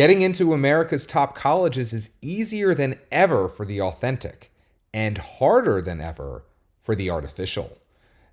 Getting into America's top colleges is easier than ever for the authentic and harder than ever for the artificial.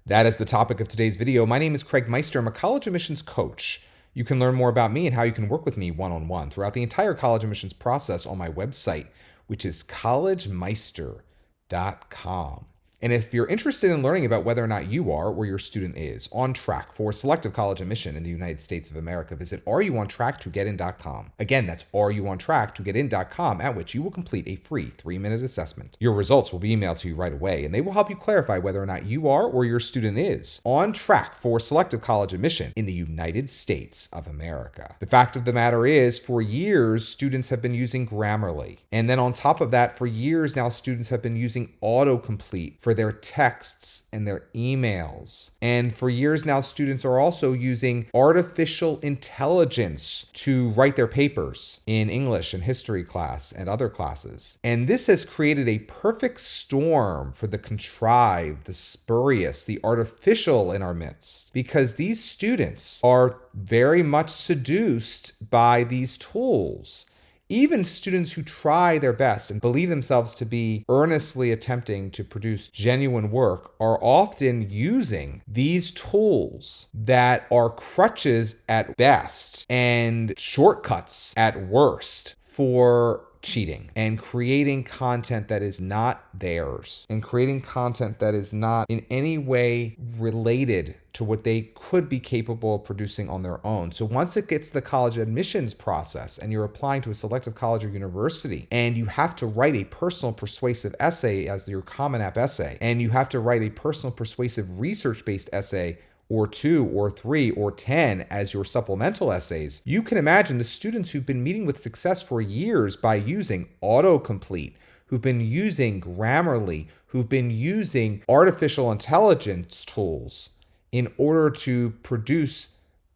That is the topic of today's video. My name is CollegeMeister. I'm a college admissions coach. You can learn more about me and how you can work with me one-on-one throughout the entire college admissions process on my website, which is CollegeMeister.com. And if you're interested in learning about whether or not you are, or your student is, on track for selective college admission in the United States of America, visit areyouontracktogetin.com. Again, that's areyouontracktogetin.com, at which you will complete a free 3-minute assessment. Your results will be emailed to you right away, and they will help you clarify whether or not you are, or your student is, on track for selective college admission in the United States of America. The fact of the matter is, for years, students have been using Grammarly. And then on top of that, for years now, students have been using autocomplete for their texts and their emails. And for years now, students are also using artificial intelligence to write their papers in English and history class and other classes. And this has created a perfect storm for the contrived, the spurious, the artificial in our midst, because these students are very much seduced by these tools. Even students who try their best and believe themselves to be earnestly attempting to produce genuine work are often using these tools that are crutches at best and shortcuts at worst for cheating and creating content that is not theirs and creating content that is not in any way related to what they could be capable of producing on their own. So once it gets the college admissions process and you're applying to a selective college or university and you have to write a personal persuasive essay as your Common App essay, and you have to write a personal persuasive research-based essay or 2 or 3 or 10 as your supplemental essays, you can imagine the students who've been meeting with success for years by using autocomplete, who've been using Grammarly, who've been using artificial intelligence tools in order to produce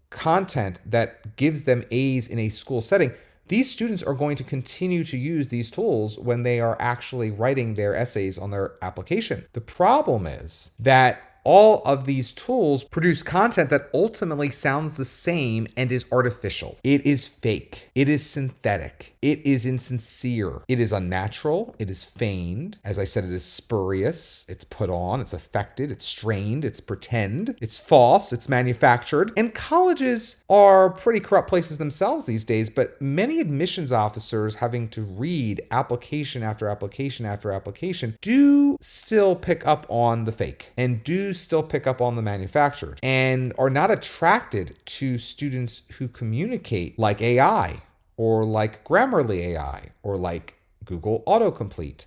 content that gives them A's in a school setting. These students are going to continue to use these tools when they are actually writing their essays on their application. The problem is that all of these tools produce content that ultimately sounds the same and is artificial. It is fake. It is synthetic. It is insincere. It is unnatural. It is feigned. As I said, it is spurious. It's put on. It's affected. It's strained. It's pretend. It's false. It's manufactured. And colleges are pretty corrupt places themselves these days, but many admissions officers, having to read application after application after application, do still pick up on the fake and do still pick up on the manufactured and are not attracted to students who communicate like AI or like Grammarly AI or like Google autocomplete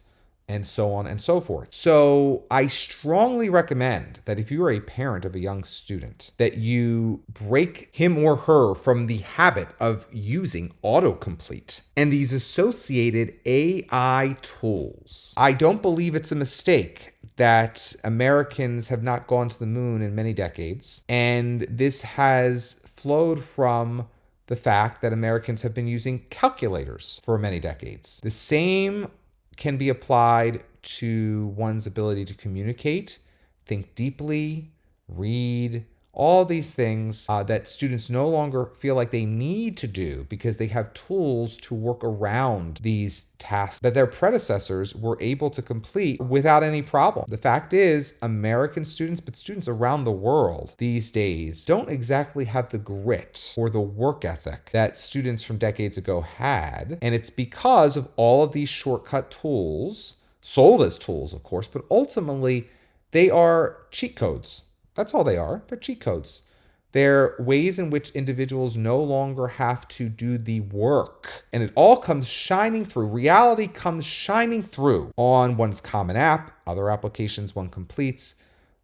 and so on and so forth. So I strongly recommend that if you are a parent of a young student, that you break him or her from the habit of using autocomplete and these associated AI tools. I don't believe it's a mistake that Americans have not gone to the moon in many decades, and this has flowed from the fact that Americans have been using calculators for many decades. The same can be applied to one's ability to communicate, think deeply, read, all these things that students no longer feel like they need to do because they have tools to work around these tasks that their predecessors were able to complete without any problem. The fact is, American students, but students around the world these days, don't exactly have the grit or the work ethic that students from decades ago had. And it's because of all of these shortcut tools, sold as tools, of course, but ultimately they are cheat codes. That's all they are. They're cheat codes. They're ways in which individuals no longer have to do the work. And it all comes shining through. Reality comes shining through on one's Common App, other applications one completes,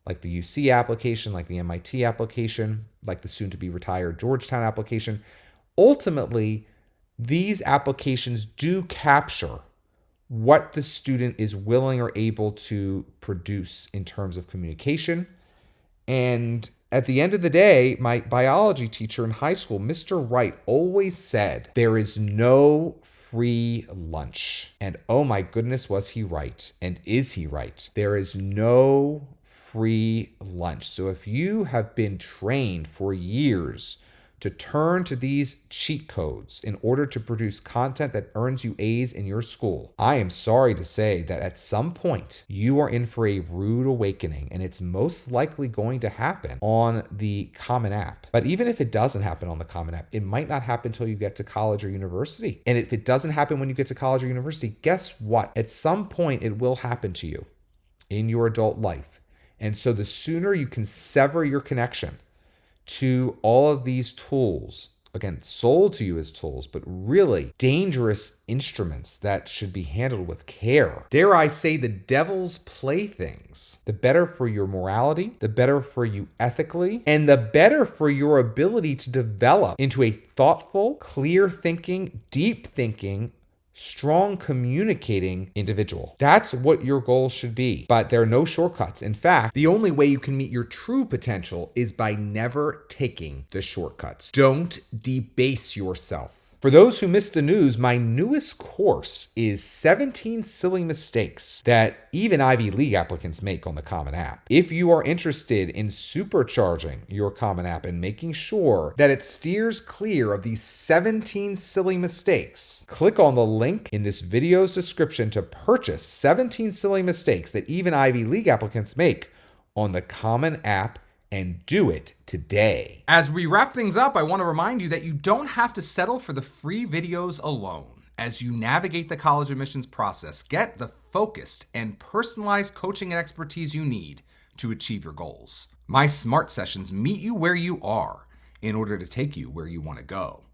like the UC application, like the MIT application, like the soon-to-be retired Georgetown application. Ultimately, these applications do capture what the student is willing or able to produce in terms of communication. And at the end of the day, my biology teacher in high school, Mr. Wright, always said, there is no free lunch. And oh my goodness, was he right? And is he right? There is no free lunch. So if you have been trained for years to turn to these cheat codes in order to produce content that earns you A's in your school, I am sorry to say that at some point you are in for a rude awakening, and it's most likely going to happen on the Common App. But even if it doesn't happen on the Common App, it might not happen until you get to college or university. And if it doesn't happen when you get to college or university, guess what? At some point it will happen to you in your adult life. And so the sooner you can sever your connection to all of these tools, again, sold to you as tools, but really dangerous instruments that should be handled with care. Dare I say, the devil's playthings. The better for your morality, the better for you ethically, and the better for your ability to develop into a thoughtful, clear thinking, deep thinking, strong communicating individual. That's what your goals should be. But there are no shortcuts. In fact, the only way you can meet your true potential is by never taking the shortcuts. Don't debase yourself. For those who missed the news, my newest course is 17 silly mistakes that even Ivy League applicants make on the Common App. If you are interested in supercharging your Common App and making sure that it steers clear of these 17 silly mistakes, click on the link in this video's description to purchase 17 silly mistakes that even Ivy League applicants make on the Common App, and do it today. As we wrap things up, I want to remind you that you don't have to settle for the free videos alone. As you navigate the college admissions process, get the focused and personalized coaching and expertise you need to achieve your goals. My Smart Sessions meet you where you are in order to take you where you want to go.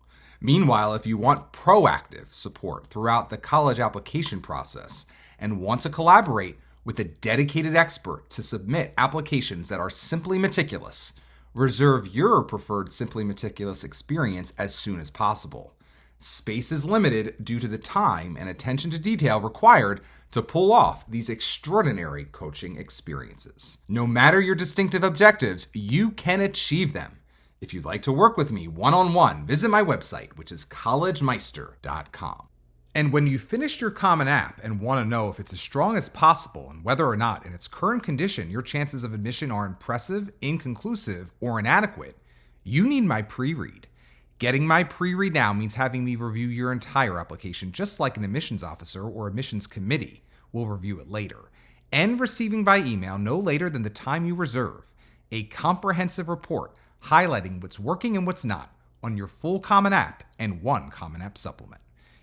Meanwhile, if you want proactive support throughout the college application process and want to collaborate with a dedicated expert to submit applications that are simply meticulous, reserve your preferred Simply Meticulous experience as soon as possible. Space is limited due to the time and attention to detail required to pull off these extraordinary coaching experiences. No matter your distinctive objectives, you can achieve them. If you'd like to work with me one-on-one, visit my website, which is CollegeMeister.com. And when you've finished your Common App and want to know if it's as strong as possible and whether or not in its current condition your chances of admission are impressive, inconclusive, or inadequate, you need my pre-read. Getting my pre-read now means having me review your entire application, just like an admissions officer or admissions committee will review it later, and receiving by email no later than the time you reserve a comprehensive report highlighting what's working and what's not on your full Common App and one Common App supplement.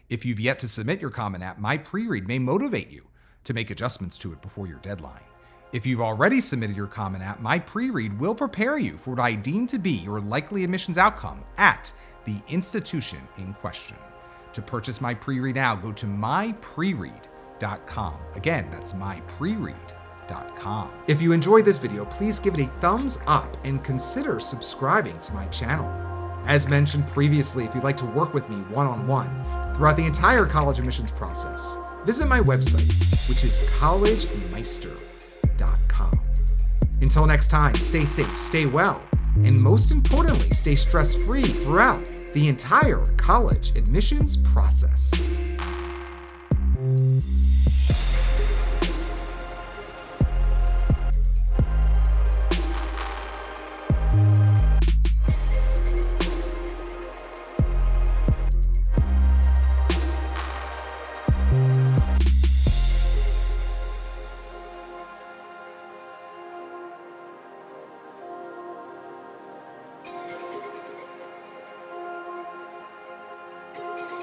If you've yet to submit your Common App, my pre-read may motivate you to make adjustments to it before your deadline. If you've already submitted your Common App, my pre-read will prepare you for what I deem to be your likely admissions outcome at the institution in question. To purchase my pre-read now, go to mypreread.com. Again, that's mypreread.com. If you enjoyed this video, please give it a thumbs up and consider subscribing to my channel. As mentioned previously, if you'd like to work with me one-on-one throughout the entire college admissions process, visit my website, which is CollegeMeister.com. Until next time, stay safe, stay well, and most importantly, stay stress-free throughout the entire college admissions process.